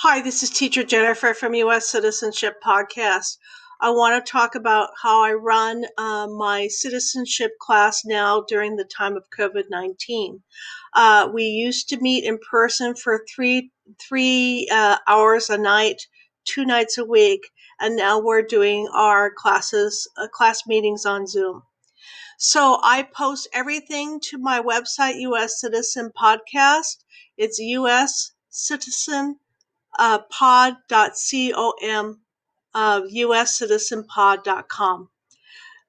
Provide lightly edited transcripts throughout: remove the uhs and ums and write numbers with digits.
Hi, this is Teacher Jennifer from U.S. Citizenship Podcast. I want to talk about how I run my citizenship class now during the time of COVID-19. We used to meet in person for three hours a night, 2 nights a week, and now we're doing our class meetings on Zoom. So I post everything to my website, U.S. Citizen Podcast. It's U.S. Citizen pod.com, uscitizenpod.com.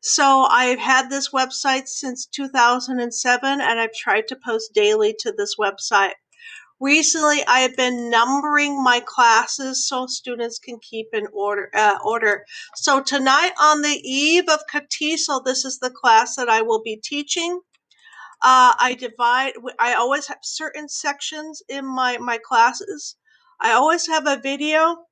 So I've had this website since 2007, and I've tried to post daily to this website. Recently, I have been numbering my classes so students can keep in order. So tonight, on the eve of Katiso, this is the class that I will be teaching. I always have certain sections in my classes. I always have a video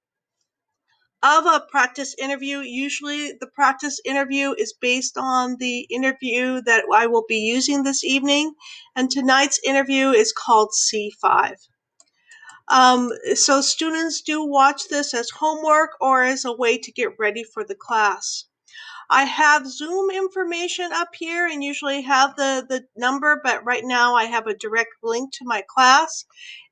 of a practice interview. Usually the practice interview is based on the interview that I will be using this evening. And tonight's interview is called C5. So students do watch this as homework or as a way to get ready for the class. I have Zoom information up here and usually have the number, but right now I have a direct link to my class.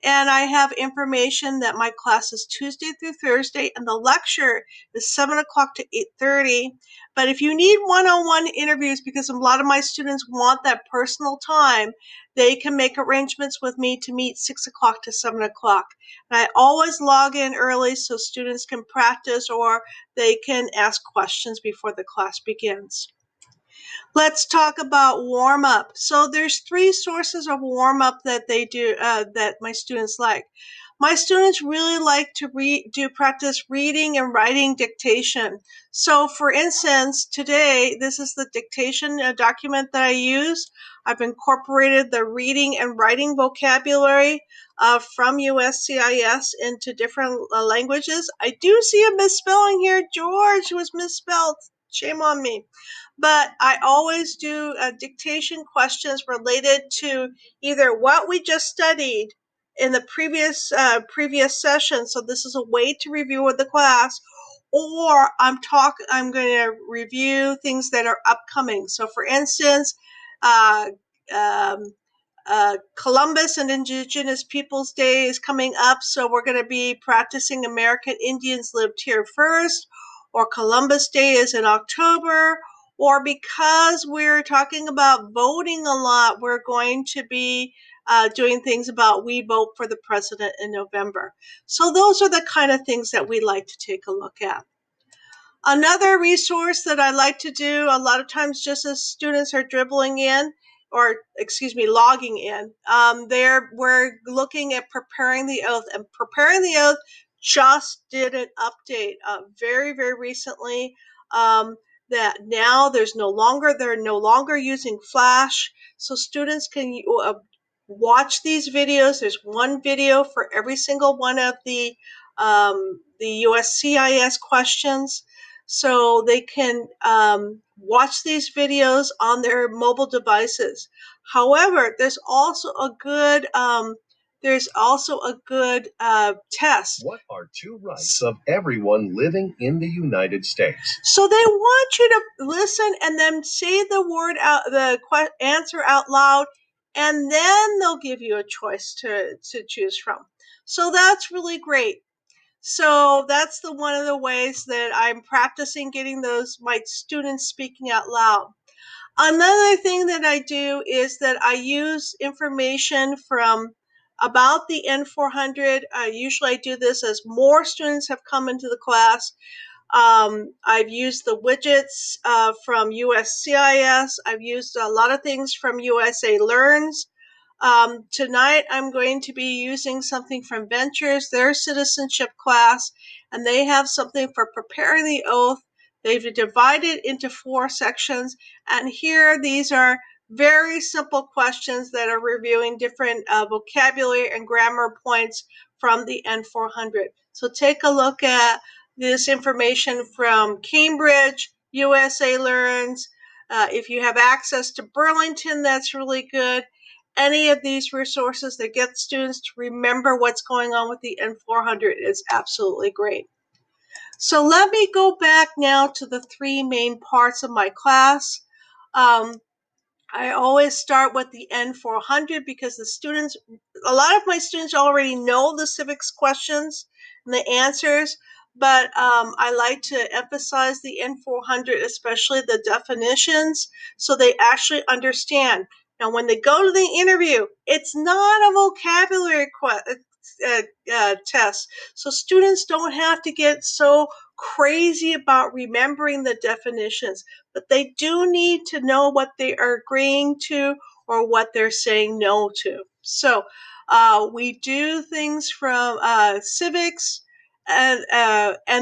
And I have information that my class is Tuesday through Thursday, and the lecture is 7 o'clock to 8:30. But if you need one-on-one interviews, because a lot of my students want that personal time, they can make arrangements with me to meet 6 o'clock to 7 o'clock. And I always log in early so students can practice or they can ask questions before the class begins. Let's talk about Warmup. So there's 3 sources of Warmup that they do that my students like. My students really like to practice reading and writing dictation. So for instance, today, this is the dictation document that I use. I've incorporated the reading and writing vocabulary from USCIS into different languages. I do see a misspelling here. George was misspelled. Shame on me. But I always do dictation questions related to either what we just studied in the previous session. So this is a way to review with the class, or I'm going to review things that are upcoming. So for instance, uh, um, Columbus and Indigenous Peoples Day is coming up, so we're going to be practicing American Indians lived here first, or Columbus Day is in October, or because we're talking about voting a lot, we're going to be doing things about we vote for the president in November. So those are the kind of things that we like to take a look at. Another resource that I like to do a lot of times just as students are logging in, we're looking at preparing the oath, and preparing the oath just did an update very, very recently, that now they're no longer using Flash, so students can watch these videos. There's one video for every single one of the USCIS questions. So they can watch these videos on their mobile devices. However, there's also a good test. What are 2 rights of everyone living in the United States? So they want you to listen and then say the answer out loud, and then they'll give you a choice to choose from. So that's really great. So that's one of the ways that I'm practicing getting my students speaking out loud. Another thing that I do is that I use information from about the N400. Usually I do this as more students have come into the class. I've used the widgets from USCIS. I've used a lot of things from USA Learns. Tonight I'm going to be using something from Ventures, their citizenship class, and they have something for preparing the oath. They've divided into 4 sections, and here these are very simple questions that are reviewing different vocabulary and grammar points from the N400. So take a look at this information from Cambridge, USA Learns. If you have access to Burlington, that's really good. any of these resources that get students to remember what's going on with the N400 is absolutely great. So let me go back now to the three main parts of my class. I always start with the N400 because a lot of my students already know the civics questions and the answers, but I like to emphasize the N400, especially the definitions, so they actually understand. Now, when they go to the interview, it's not a vocabulary test, so students don't have to get so crazy about remembering the definitions, but they do need to know what they are agreeing to or what they're saying no to. So we do things from civics, and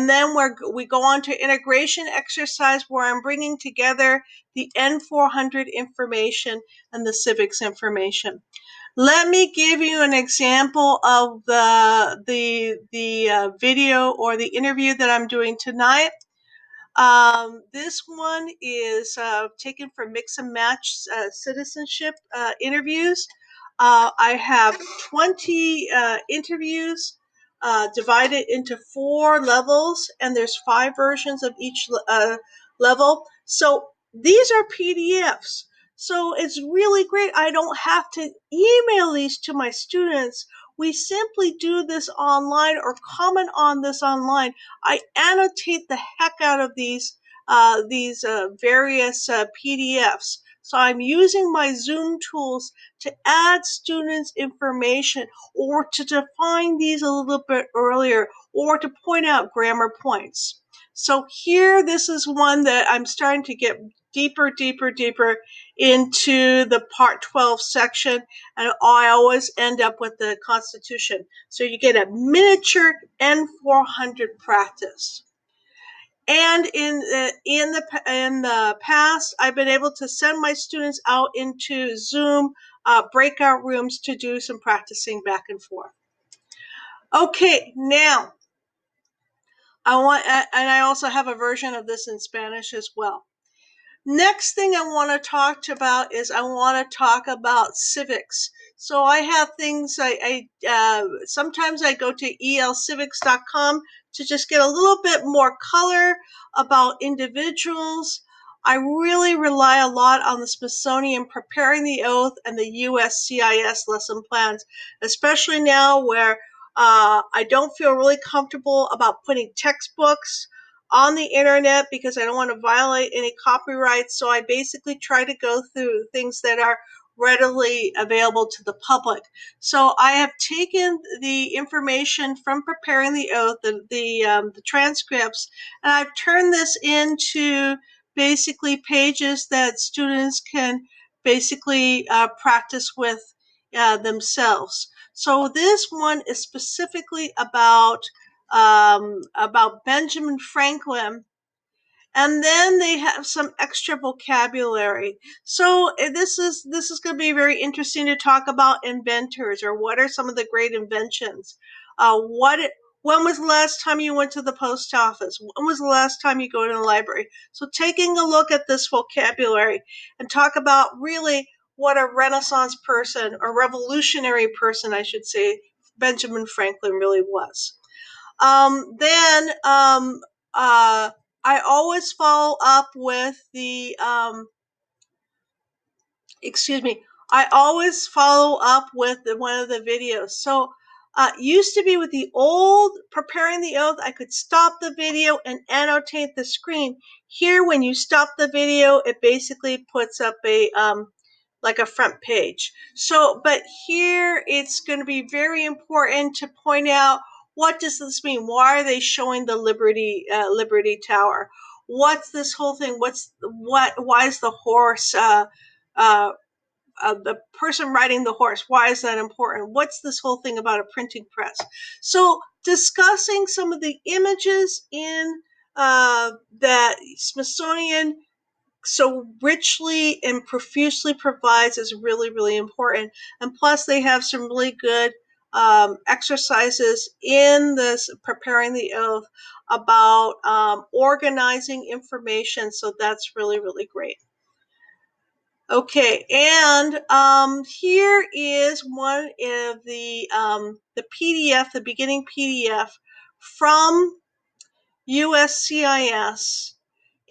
then we go on to integration exercise where I'm bringing together the N400 information and the civics information. Let me give you an example of the video or the interview that I'm doing tonight. This one is taken from Mix and Match Citizenship interviews. I have 20 interviews divided into 4 levels, and there's 5 versions of each level. So these are PDFs. So it's really great. I don't have to email these to my students. We simply do this online or comment on this online. I annotate the heck out of these various PDFs. So I'm using my Zoom tools to add students information or to define these a little bit earlier or to point out grammar points. So here, this is one that I'm starting to get deeper into the part 12 section, and I always end up with the Constitution. So you get a miniature N400 practice. And in the past, I've been able to send my students out into Zoom breakout rooms to do some practicing back and forth. Okay, now and I also have a version of this in Spanish as well. Next thing I want to talk about is I want to talk about civics. So I have things sometimes I go to elcivics.com to just get a little bit more color about individuals. I really rely a lot on the Smithsonian Preparing the Oath and the USCIS lesson plans, especially now where I don't feel really comfortable about putting textbooks on the internet because I don't want to violate any copyrights. So I basically try to go through things that are readily available to the public. So I have taken the information from Preparing the Oath, the transcripts, and I've turned this into basically pages that students can basically practice with themselves. So this one is specifically about Benjamin Franklin, and then they have some extra vocabulary. So this is going to be very interesting to talk about inventors, or what are some of the great inventions. When was the last time you went to the post office? When was the last time you go to the library? So taking a look at this vocabulary and talk about really what a Renaissance person, or revolutionary person, I should say, Benjamin Franklin really was. Then I always follow up with excuse me, I always follow up with one of the videos. So used to be with the old Preparing the Oath, I could stop the video and annotate the screen. Here, when you stop the video, it basically puts up a like a front page. So, but here it's going to be very important to point out, what does this mean? Why are they showing the Liberty Tower? What's this whole thing? Why is the horse? Uh, the person riding the horse, why is that important? What's this whole thing about a printing press? So discussing some of the images in that Smithsonian so richly and profusely provides is really important. And plus they have some really good exercises in this Preparing the Oath about organizing information. So that's really great. Okay, and here is one of the PDF, the beginning PDF from USCIS,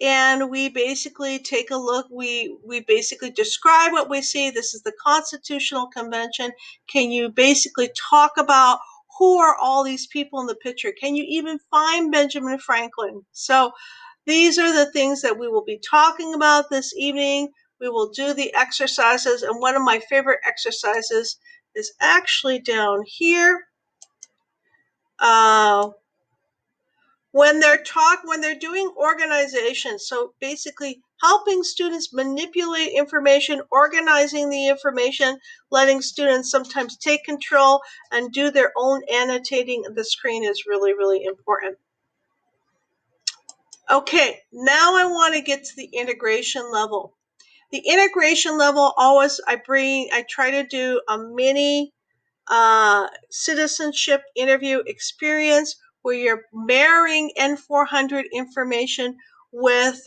and we basically take a look. We basically describe what we see. This is the Constitutional Convention. Can you basically talk about who are all these people in the picture? Can you even find Benjamin Franklin? So these are the things that we will be talking about this evening. We will do the exercises, and one of my favorite exercises is actually down here. When they're doing organization, so basically helping students manipulate information, organizing the information, letting students sometimes take control and do their own annotating of the screen is really, really important. Okay, now I want to get to the integration level. The integration level, always I try to do a mini citizenship interview experience where you're marrying N400 information with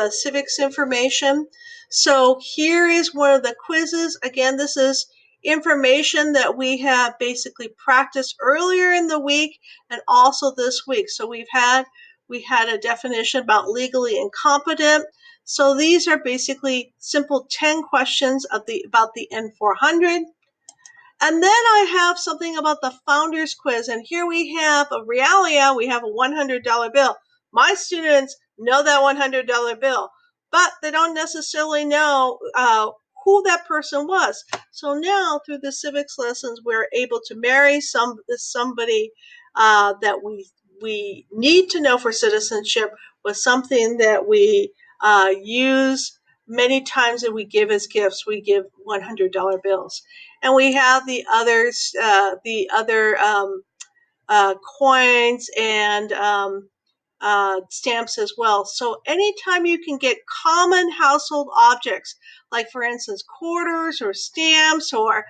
civics information. So here is one of the quizzes. Again, this is information that we have basically practiced earlier in the week and also this week. So we had a definition about legally incompetent. So these are basically simple 10 questions about the N400. And then I have something about the founders quiz. And here we have a realia. We have a $100 bill. My students know that $100 bill, but they don't necessarily know who that person was. So now through the civics lessons, we're able to marry somebody that we need to know for citizenship with something that we use many times that we give as gifts. We give $100 bills. And we have the other coins and stamps as well. So anytime you can get common household objects, like for instance quarters or stamps or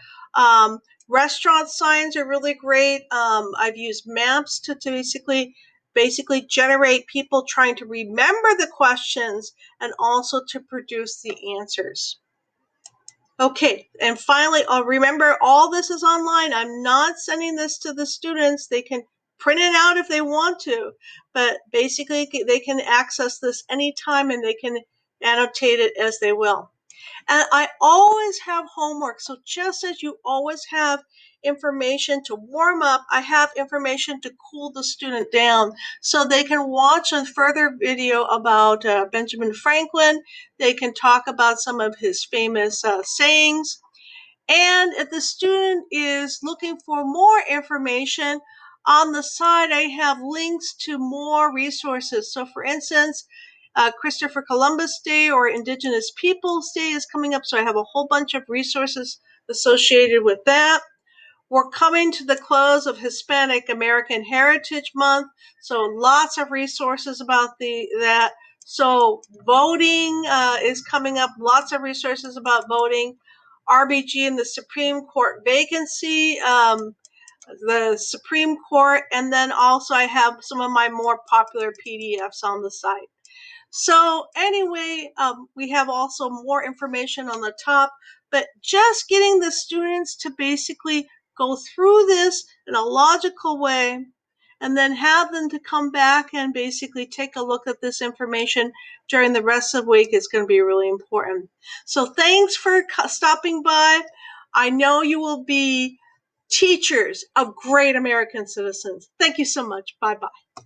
restaurant signs are really great. I've used maps to basically generate people trying to remember the questions and also to produce the answers. Okay, and finally, remember all this is online. I'm not sending this to the students. They can print it out if they want to, but basically they can access this anytime and they can annotate it as they will. And I always have homework. So just as you always have information to warm up, I have information to cool the student down so they can watch a further video about Benjamin Franklin. They can talk about some of his famous sayings. And if the student is looking for more information, on the side I have links to more resources. So for instance, Christopher Columbus Day or Indigenous Peoples Day is coming up, so I have a whole bunch of resources associated with that. We're coming to the close of Hispanic American Heritage Month, so lots of resources about that. So voting is coming up, lots of resources about voting. RBG and the Supreme Court vacancy, the Supreme Court, and then also I have some of my more popular PDFs on the site. So anyway, we have also more information on the top, but just getting the students to basically go through this in a logical way and then have them to come back and basically take a look at this information during the rest of the week is going to be really important. So thanks for stopping by. I know you will be teachers of great American citizens. Thank you so much. Bye-bye.